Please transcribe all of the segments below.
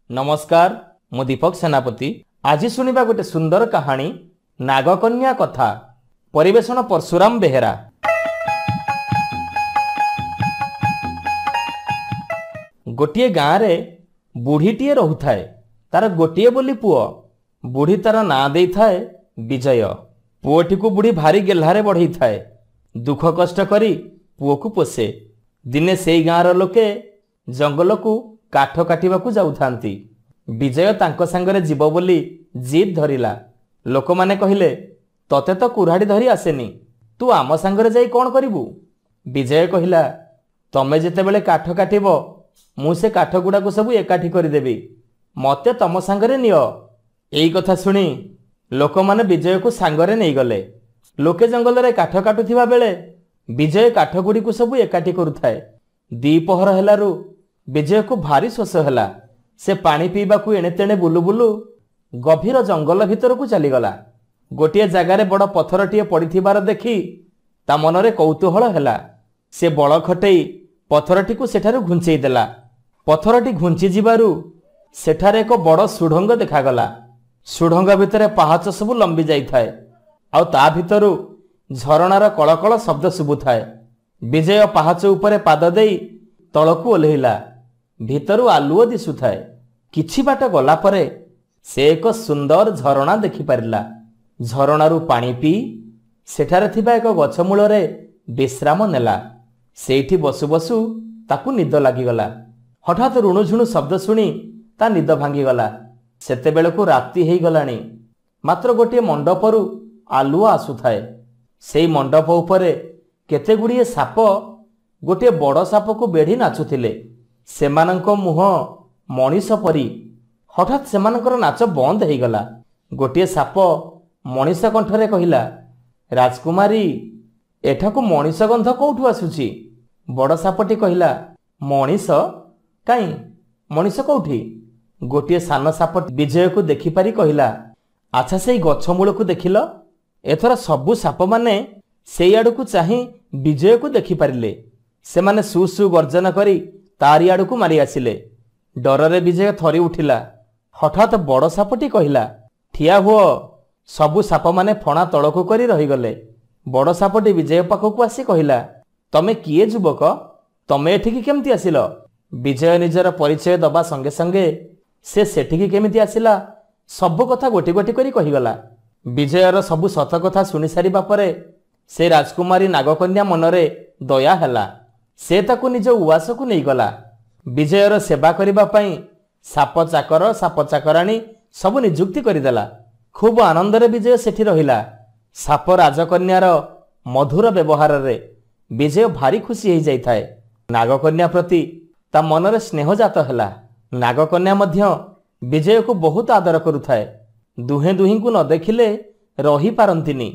नमस्कार मु दीपक सेनापति आज सुनिबा गोटे सुंदर कहानी नागकन्या कथा परिवेषण परशुराम बेहेरा। गोटिए गाँ रे बुढ़ीटीए रहुथाए तार गोटिए बोली पुओ बुढ़ी तार ना देई थाए विजय। पुओटी को बुढ़ी भारी गेल्हारे बढ़ई थाए दुख कष्ट करी पुओ को पोषे। दिने सेई गाँर लोके जंगल को काठ काटिबाकू जाउथांती। विजय तांको सांगरे जीव बोली जिद धरिला। लोक माने कहिले तते तो कुऱ्हाड़ी धरी आसेनी तू आम सांगरे जाई कोन करिवु। विजय कहिला तमे जेते बेले काठ काटिबो मु से काठ गुडा को सब एकाठी करि देबी मते तम सांगरे नियो। एई कथा सुनी लोक माने विजय को सांगरे नै गले। लोके जंगल रे काठ काटुथिबा बेले विजय काठ गुडी को सब एकाठी करुथाए। दीपहर हेलारु विजय को भारी शोष ହେଲା। से पानी पीबाकू एणे तेणे बुलु बुलु गभीर जंगल भितर को चलीगला। गोटे जगार बड़ पथरटीए पड़िथिबार देखि ता मनरे कौतूहल ହେଲା। से बळ खटेई पथरटी को सेठारु घुंचेई देला। पथरटी घुंची जिबारु सेठारे एक बड़ सुढंग देखागला। सुढंग भितरे पाहाच सब लंबी जाई थाए आउ ता भितरु झरणार कळकळ शब्द शुभुथाए। विजय पाहाच उपरे पाद देई तळकू ओल्हेइला। भितरु आलुओ दिसुथाए। किछि बाट गला परे से एक सुंदर झरणा देखि पारिला। झरणारु पानी पी सेठारे थिबा एक गछ मूलरे विश्राम नेला। सेठी बसु बसु ताकू निद लागिगला। हठात रुणुझुणु शब्द शुणी ता निद भांगीगला। सेते बेलकू राति हेई गलाणी मात्र गोटे मंडपरु आलुओ आसुथाए। सेई मंडप उपरे केते गुड़िए साप गोटे बड़ साप को बेढ़ी नाचुथिले। सेमानंको मुह मनीष परी। हठात सेमानंकर नाच बंद हो गला। गोटे साप मनीष कंठरे कहिला राजकुमारी एठाकू मनीष गंध कौठू आसुची। बड़ सापटी कहिला मनीष काई मनीष कौठी। गोटे सान साप विजय को देखिपारी कहिला अच्छा से गछ मूल को देखिल। एथर सबु साप माने सेई आड़ को चाही विजय को देखिपारिले। सेमाने सु सु गर्जन करी तारी आड़ को मारी आसिले। डररे विजय थरी उठिला। हठात बड़ सापटी कहिला ठिया हुओ। सबु साप माने फणा तळकू करी रहीगले। बड़ सापटी विजय पाखकू आसी कहिला तमे किए जुबक तमे एठिकी केमती आसिल। विजय निजर परिचय दबा संगे संगे से सेठिकी केमिति आसिला सब कथा गोटी गोटी करी कहिगला। विजयर सबु सत कथा सुनि सारिबा परे से राजकुमारी नागकन्या मनरे दया हैला। से ताकू निज उवास को नहीं गला। विजयर सेवा करिबा पई साप चाकराणी सब नियुक्ति करिदेला। खूब आनंद रे विजय सेठी रहिला। साप राजकन्यार मधुर व्यवहार रे विजय भारी खुशी हो जाई थाए। नागकन्या प्रति ता मनरे स्नेह जात हैला। नागकन्या मध्य विजय को बहुत आदर करुथाए। दुहे दुही को न देखिले रही पारंतिनी।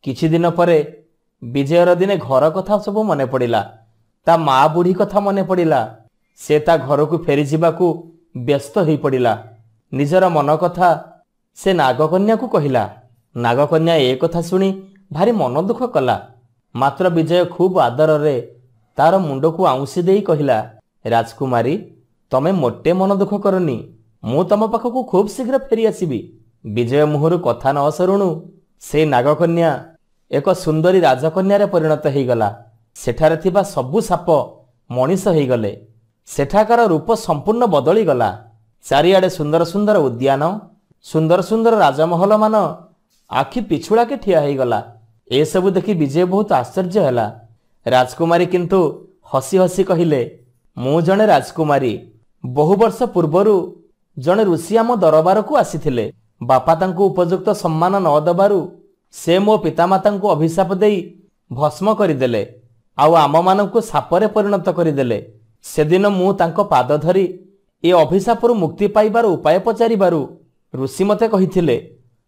किछि दिन परे विजयर दिने घर कथा सब मने पड़िला। ता माँ बुढ़ी कथा मने पड़िला। से ता घर को फेरी जिबाकू व्यस्त हो पड़िला। निजर मन कथा से नागकन्या को कहिला। नागकन्या ए कथा सुनी भारी मन दुख कला। मात्र विजय खूब आदर रे तार मुंड को आउंसी देई कहिला राजकुमारी तमे मोटे मन दुख करनी मु तम पाखकू खूब शीघ्र फेरी आसीबी। विजय मुहरु कथा न सरुणु से नागकन्या एक सुंदरी राजकन्या परिणत हो गला। सेठारे थिबा सबु साप मनीष हो गले। सेठाकार रूप संपूर्ण बदली गला। चारिआडे सुंदर सुंदर उद्यान सुंदर सुंदर राजमहल मान आखि पिछुड़ा के ठिया हो गला। ए सबु देखि विजय बहुत आश्चर्य हैला। राजकुमारी किंतु हसी हसी कहिले मु जणे राजकुमारी बहु वर्ष पूर्वरु जणे ऋषि आम दरबार को आसीथिले। बापा तांको उपयुक्त सम्मान न दबारु से मो पितामाता को अभिशाप देई भस्म करदेले आउ आम मानकु सापरे परिणत करदेले। से दिन मु तांको पाद धरी ए अभिशापरु मुक्ति पाइबार उपाय पचारिबारु ऋषि मते कहिथिले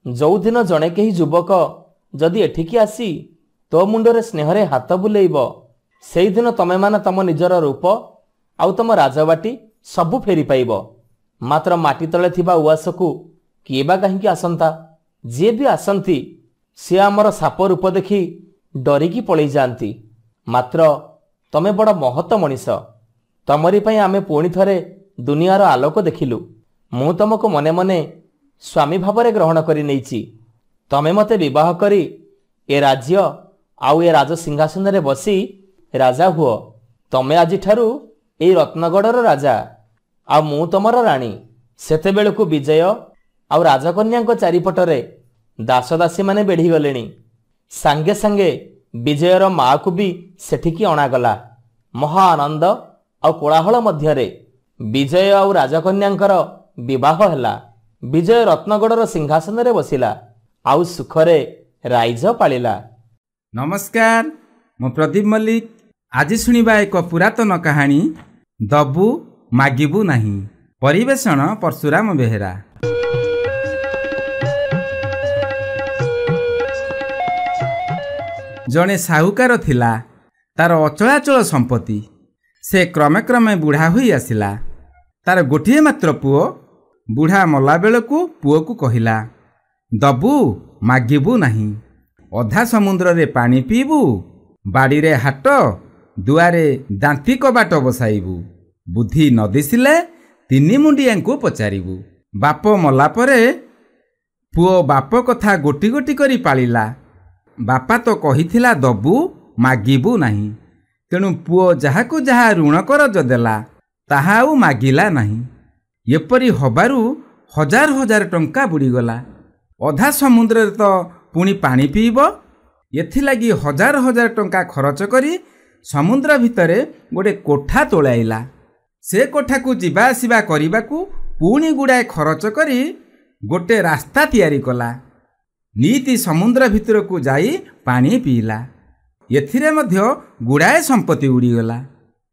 जो दिन जणे केही युवक जदि एठिकी आसी तो मुंडरे स्नेहरे हाथ बुलेइब सेई दिन तमे माने तम निजर रूप आउ तम राजबाटी सबु फेरी पाइब। मात्र माटी तले थिबा उआसकु किए बा काहींकी आसंता। जे भी आसंती से आमर साप रूप देखि डरिकी पळेई जांती। मात्र तमे बड़ महत मनीष तमरी पई आमे पुणी थरे दुनियार आलोक देखिलु। ମୁଁ ତମକୁ ମନେ ମନେ ସ୍ୱାମୀ ଭାବରେ ଗ୍ରହଣ କରି ନେଇଛି। ତମେ ମୋତେ ବିବାହ କରି ଏ ରାଜ୍ୟ ଆଉ ଏ ରାଜସିଂହାସନରେ ବସି ରାଜା ହୁଅ। ତମେ ଆଜିଠାରୁ ଏଇ ରତ୍ନଗଡ଼ର ରାଜା ଆଉ ମୁଁ ତମର ରାଣୀ। ସେତେବେଳକୁ ବିଜୟ ଆଉ ରାଜକନ୍ୟାଙ୍କ ଚାରିପଟରେ ଦାସଦାସୀମାନେ ବେଢ଼ିଗଲେଣି। ସାଙ୍ଗେ ସାଙ୍ଗେ ବିଜୟର ମାଆକୁ ବି ସେଠିକି ଅଣାଗଲା। ମହା ଆନନ୍ଦ ଆଉ କୋଳାହଳ ମଧ୍ୟରେ ବିଜୟ ଆଉ ରାଜକନ୍ୟାଙ୍କର ବିବାହ ହେଲା। ବିଜୟ ରତ୍ନଗଡ଼ର ସିଂହାସନରେ ବସିଲା ଆଉ ସୁଖରେ ରାଇଜ ପାଳିଲା। ନମସ୍କାର, ମୁଁ ପ୍ରଦୀପ ମଲ୍ଲିକ। ଆଜି ଶୁଣିବା ଏକ ପୁରାତନ କାହାଣୀ, ଦବୁ ମାଗିବୁ ନାହିଁ। ପରିବେଷଣ ପରଶୁରାମ ବେହେରା। ଜଣେ ସାହୁକାର ଥିଲା। ତାର ଅଚଳାଚଳ ସମ୍ପତ୍ତି। ସେ କ୍ରମେ କ୍ରମେ ବୁଢ଼ା ହୋଇ ଆସିଲା। ତାର ଗୋଟିଏ ମାତ୍ର ପୁଅ। ବୁଢ଼ା ମଲା ବେଳକୁ ପୁଅକୁ କହିଲା, ଦବୁ ମାଗିବୁ ନାହିଁ। ଅଧା ସମୁଦ୍ରରେ ପାଣି ପିଇବୁ, ବାଡ଼ିରେ ହାଟ, ଦୁଆରେ ଦାନ୍ତୀ କବାଟ ବସାଇବୁ। ବୁଦ୍ଧି ନ ଦିଶିଲେ ତିନି ମୁଣ୍ଡିଆଙ୍କୁ ପଚାରିବୁ। ବାପ ମଲା ପରେ ପୁଅ ବାପ କଥା ଗୋଟି ଗୋଟି କରି ପାଳିଲା। ବାପା ତ କହିଥିଲା ଦବୁ ମାଗିବୁ ନାହିଁ। ତେଣୁ ପୁଅ ଯାହାକୁ ଯାହା ଋଣ କରଜ ଦେଲା ତାହା ଆଉ ମାଗିଲା ନାହିଁ। ଏପରି ହବାରୁ ହଜାର ହଜାର ଟଙ୍କା ବୁଡ଼ିଗଲା। ଅଧା ସମୁଦ୍ରରେ ତ ପୁଣି ପାଣି ପିଇବ। ଏଥିଲାଗି ହଜାର ହଜାର ଟଙ୍କା ଖରଚ କରି ସମୁଦ୍ର ଭିତରେ ଗୋଟେ କୋଠା ତୋଳାଇଲା। ସେ କୋଠାକୁ ଯିବା ଆସିବା କରିବାକୁ ପୁଣି ଗୁଡ଼ାଏ ଖରଚ କରି ଗୋଟେ ରାସ୍ତା ତିଆରି କଲା। ନିତି ସମୁଦ୍ର ଭିତରକୁ ଯାଇ ପାଣି ପିଇଲା। ଏଥିରେ ମଧ୍ୟ ଗୁଡ଼ାଏ ସମ୍ପତ୍ତି ଉଡ଼ିଗଲା।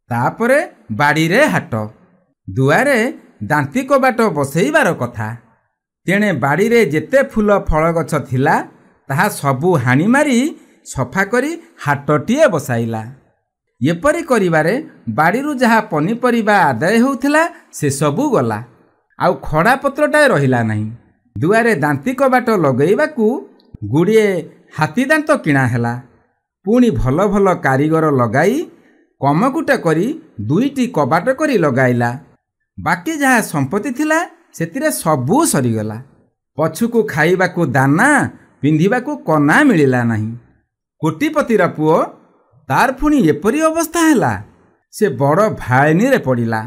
ତାପରେ ବାଡ଼ିରେ ହାଟ, ଦୁଆରେ ଦାନ୍ତୀ କବାଟ ବସେଇବାର କଥା। ତେଣେ ବାଡ଼ିରେ ଯେତେ ଫୁଲ ଫଳ ଗଛ ଥିଲା ତାହା ସବୁ ହାଣି ମାରି ସଫା କରି ହାଟଟିଏ ବସାଇଲା। ଏପରି କରିବାରେ ବାଡ଼ିରୁ ଯାହା ପନିପରିବା ଆଦାୟ ହେଉଥିଲା ସେସବୁ ଗଲା। ଆଉ ଖଡ଼ାପତ୍ରଟାଏ ରହିଲା ନାହିଁ। ଦୁଆରେ ଦାନ୍ତୀ କବାଟ ଲଗେଇବାକୁ ଗୁଡ଼ିଏ ହାତୀଦାନ୍ତ କିଣା ହେଲା। ପୁଣି ଭଲ ଭଲ କାରିଗର ଲଗାଇ କମକୁଟ କରି 2ଟି କବାଟ କରି ଲଗାଇଲା। ବାକି ଯାହା ସମ୍ପତ୍ତି ଥିଲା ସେଥିରେ ସବୁ ସରିଗଲା। ପଛକୁ ଖାଇବାକୁ ଦାନା, ପିନ୍ଧିବାକୁ କନା ମିଳିଲା ନାହିଁ। କୋଟିପତିର ପୁଅ, ତାର ପୁଣି ଏପରି ଅବସ୍ଥା ହେଲା। ସେ ବଡ଼ ଭାଇନିରେ ପଡ଼ିଲା।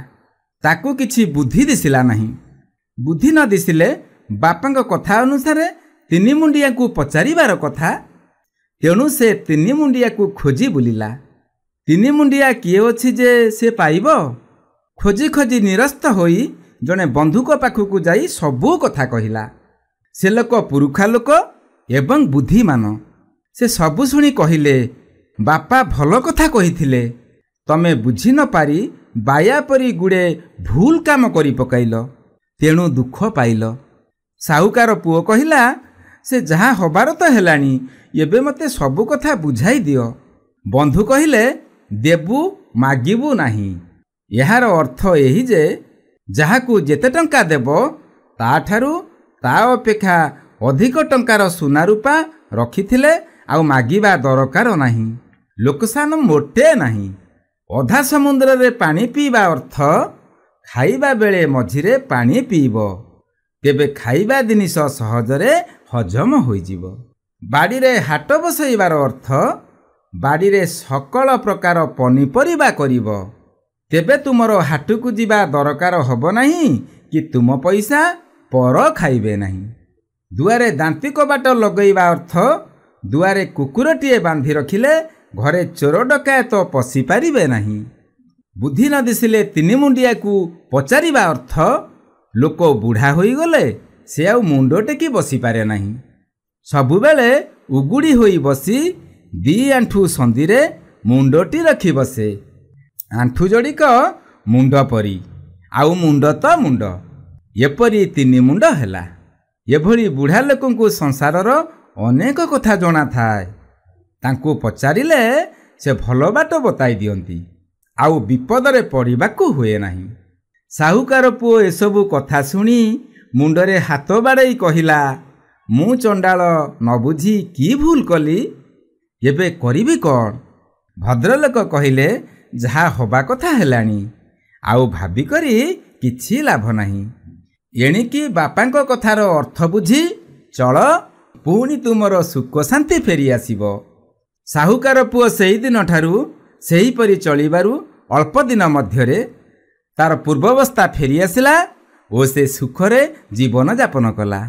ତାକୁ କିଛି ବୁଦ୍ଧି ଦିଶିଲା ନାହିଁ। ବୁଦ୍ଧି ନ ଦିଶିଲେ ବାପାଙ୍କ କଥା ଅନୁସାରେ ତିନି ମୁଣ୍ଡିଆଙ୍କୁ ପଚାରିବାର କଥା। ତେଣୁ ସେ ତିନି ମୁଣ୍ଡିଆକୁ ଖୋଜି ବୁଲିଲା। ତିନି ମୁଣ୍ଡିଆ କିଏ ଅଛି ଯେ ସେ ପାଇବ? ଖୋଜି ଖୋଜି ନିରସ୍ତ ହୋଇ ଜଣେ ବନ୍ଧୁଙ୍କ ପାଖକୁ ଯାଇ ସବୁ କଥା କହିଲା। ସେ ଲୋକ ପୁରୁଖା ଲୋକ ଏବଂ ବୁଦ୍ଧିମାନ। ସେ ସବୁ ଶୁଣି କହିଲେ, ବାପା ଭଲ କଥା କହିଥିଲେ। ତମେ ବୁଝି ନ ପାରି ବାୟା ପରି ଗୁଡ଼େ ଭୁଲ କାମ କରି ପକାଇଲ। ତେଣୁ ଦୁଃଖ ପାଇଲ। ସାହୁକାର ପୁଅ କହିଲା, ସେ ଯାହା ହବାର ତ ହେଲାଣି, ଏବେ ମୋତେ ସବୁ କଥା ବୁଝାଇ ଦିଅ। ବନ୍ଧୁ କହିଲେ, ଦେବୁ ମାଗିବୁ ନାହିଁ। ଏହାର ଅର୍ଥ ଏହି ଯେ ଯାହାକୁ ଯେତେ ଟଙ୍କା ଦେବ ତାଠାରୁ ତା ଅପେକ୍ଷା ଅଧିକ ଟଙ୍କାର ସୁନା ରୂପା ରଖିଥିଲେ ଆଉ ମାଗିବା ଦରକାର ନାହିଁ। ଲୋକସାନ ମୋଟେ ନାହିଁ। ଅଧା ସମୁଦ୍ରରେ ପାଣି ପିଇବା ଅର୍ଥ ଖାଇବା ବେଳେ ମଝିରେ ପାଣି ପିଇବ, ତେବେ ଖାଇବା ଜିନିଷ ସହଜରେ ହଜମ ହୋଇଯିବ। ବାଡ଼ିରେ ହାଟ ବସାଇବାର ଅର୍ଥ ବାଡ଼ିରେ ସକଳ ପ୍ରକାର ପନିପରିବା କରିବ, ତେବେ ତୁମର ହାଟକୁ ଯିବା ଦରକାର ହେବ ନାହିଁ କି ତୁମ ପଇସା ପର ଖାଇବେ ନାହିଁ। ଦୁଆରେ ଦାନ୍ତୀ କବାଟ ଲଗାଇବା ଅର୍ଥ ଦୁଆରେ କୁକୁରଟିଏ ବାନ୍ଧି ରଖିଲେ ଘରେ ଚୋର ଡକାୟତ ପଶିପାରିବେ ନାହିଁ। ବୁଦ୍ଧି ନ ଦିଶିଲେ ତିନି ମୁଣ୍ଡିଆକୁ ପଚାରିବା ଅର୍ଥ ଲୋକ ବୁଢ଼ା ହୋଇଗଲେ ସେ ଆଉ ମୁଣ୍ଡ ଟେକି ବସିପାରେ ନାହିଁ। ସବୁବେଳେ ଉଗୁଡ଼ି ହୋଇ ବସି 2 ଆଣ୍ଠୁ ସନ୍ଧିରେ ମୁଣ୍ଡଟି ରଖି ବସେ। ଆଣ୍ଠୁ ଯୋଡ଼ିକ ମୁଣ୍ଡ ପରି, ଆଉ ମୁଣ୍ଡ ତ ମୁଣ୍ଡ। ଏପରି ତିନି ମୁଣ୍ଡ ହେଲା। ଏଭଳି ବୁଢ଼ା ଲୋକଙ୍କୁ ସଂସାରର ଅନେକ କଥା ଜଣାଥାଏ। ତାଙ୍କୁ ପଚାରିଲେ ସେ ଭଲ ବାଟ ବତାଇ ଦିଅନ୍ତି, ଆଉ ବିପଦରେ ପଡ଼ିବାକୁ ହୁଏ ନାହିଁ। ସାହୁକାର ପୁଅ ଏସବୁ କଥା ଶୁଣି ମୁଣ୍ଡରେ ହାତ ବାଡ଼େଇ କହିଲା, ମୁଁ ଚଣ୍ଡାଳ ନ ବୁଝି କି ଭୁଲ କଲି? ଏବେ କରିବି କ'ଣ? ଭଦ୍ରଲୋକ କହିଲେ, ଯାହା ହେବା କଥା ହେଲାଣି, ଆଉ ଭାବିକରି କିଛି ଲାଭ ନାହିଁ। ଏଣିକି ବାପାଙ୍କ କଥାର ଅର୍ଥ ବୁଝି ଚଳ, ପୁଣି ତୁମର ସୁଖ ଶାନ୍ତି ଫେରିଆସିବ। ସାହୁକାର ପୁଅ ସେହିଦିନଠାରୁ ସେହିପରି ଚଳିବାରୁ ଅଳ୍ପ ଦିନ ମଧ୍ୟରେ ତାର ପୂର୍ବାବସ୍ଥା ଫେରିଆସିଲା ଓ ସେ ସୁଖରେ ଜୀବନଯାପନ କଲା।